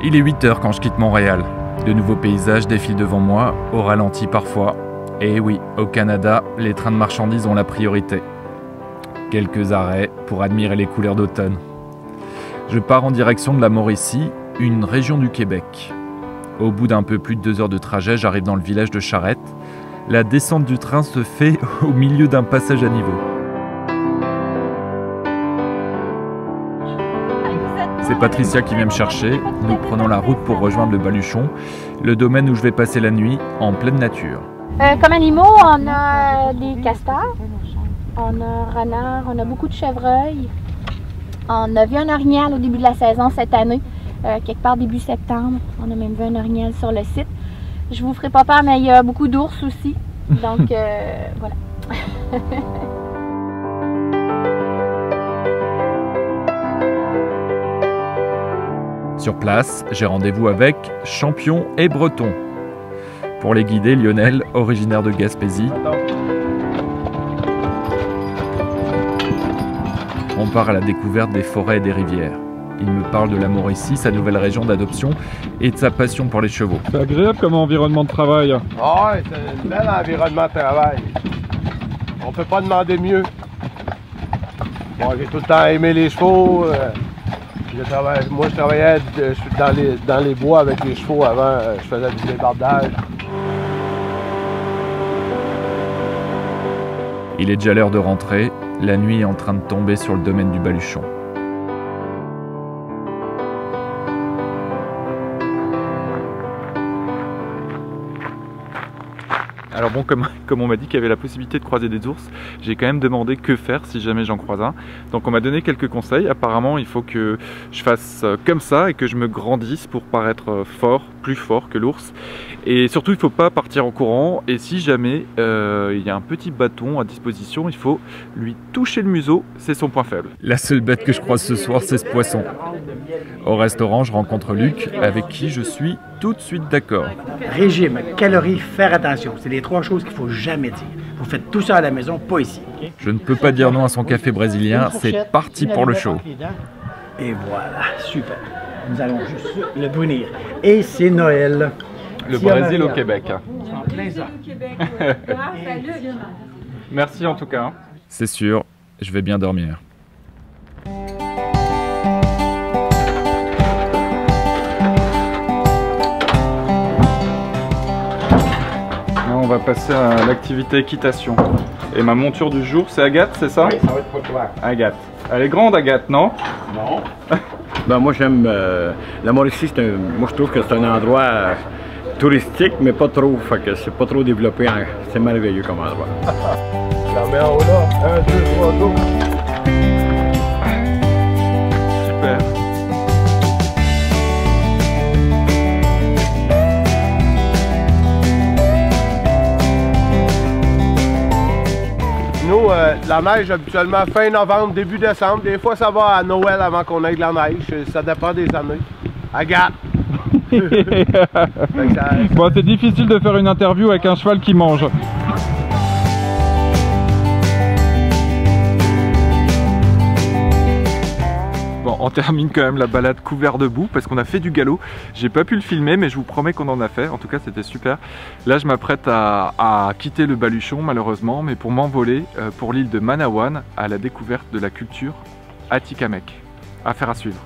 Il est 8 h quand je quitte Montréal. De nouveaux paysages défilent devant moi, au ralenti parfois. Et oui, au Canada, les trains de marchandises ont la priorité. Quelques arrêts pour admirer les couleurs d'automne. Je pars en direction de la Mauricie, une région du Québec. Au bout d'un peu plus de 2 heures de trajet, j'arrive dans le village de Charette. La descente du train se fait au milieu d'un passage à niveau. C'est Patricia qui vient me chercher. Nous prenons la route pour rejoindre le Baluchon, le domaine où je vais passer la nuit en pleine nature. Comme animaux, on a des castors, on a un renard, on a beaucoup de chevreuils. On a vu un orignal au début de la saison cette année, quelque part début septembre. On a même vu un orignal sur le site. Je vous ferai pas peur, mais il y a beaucoup d'ours aussi. Donc voilà. Sur place, j'ai rendez-vous avec Champion et Breton. Pour les guider, Lionel, originaire de Gaspésie. On part à la découverte des forêts et des rivières. Il me parle de la Mauricie, sa nouvelle région d'adoption, et de sa passion pour les chevaux. C'est agréable comme environnement de travail. Ah ouais, c'est un bel environnement de travail. On peut pas demander mieux. Bon, j'ai tout le temps aimé les chevaux. Moi, je travaillais dans les bois avec les chevaux avant. Je faisais du débardage. Il est déjà l'heure de rentrer. La nuit est en train de tomber sur le domaine du Baluchon. Alors bon, comme on m'a dit qu'il y avait la possibilité de croiser des ours, j'ai quand même demandé que faire si jamais j'en croise un. Donc on m'a donné quelques conseils. Apparemment, il faut que je fasse comme ça et que je me grandisse pour paraître fort, plus fort que l'ours. Et surtout, il ne faut pas partir en courant. Et si jamais il y a un petit bâton à disposition, il faut lui toucher le museau. C'est son point faible. La seule bête que je croise ce soir, c'est ce poisson. Au restaurant, je rencontre Luc, avec qui je suis tout de suite d'accord. Régime, calories, faire attention. C'est les 3 choses qu'il ne faut jamais dire. Vous faites tout ça à la maison, pas ici. Okay? Je ne peux pas dire non à son café brésilien. C'est parti pour le show. Et voilà, super. Nous allons juste le brunir. Et c'est Noël. Le Brésil au Québec. En plein ça. Merci en tout cas. C'est sûr, je vais bien dormir. On va passer à l'activité équitation. Et ma monture du jour, c'est Agathe, c'est ça? Oui, ça va être pour toi. Agathe. Elle est grande, Agathe, non? Non. Ben moi j'aime la Mauricie, moi je trouve que c'est un endroit touristique mais pas trop, fait que c'est pas trop développé, c'est merveilleux comme endroit. La mets en haut là, 1, 2, 3, go. Super. Nous, la neige habituellement fin novembre, début décembre. Des fois, ça va à Noël avant qu'on ait de la neige. Ça dépend des années. Agathe! Bon, c'est difficile de faire une interview avec un cheval qui mange. Bon, on termine quand même la balade couvert de boue parce qu'on a fait du galop. J'ai pas pu le filmer, mais je vous promets qu'on en a fait. En tout cas, c'était super. Là, je m'apprête à quitter le Baluchon, malheureusement, mais pour m'envoler pour l'île de Manawan à la découverte de la culture Atikamekw. Affaire à suivre.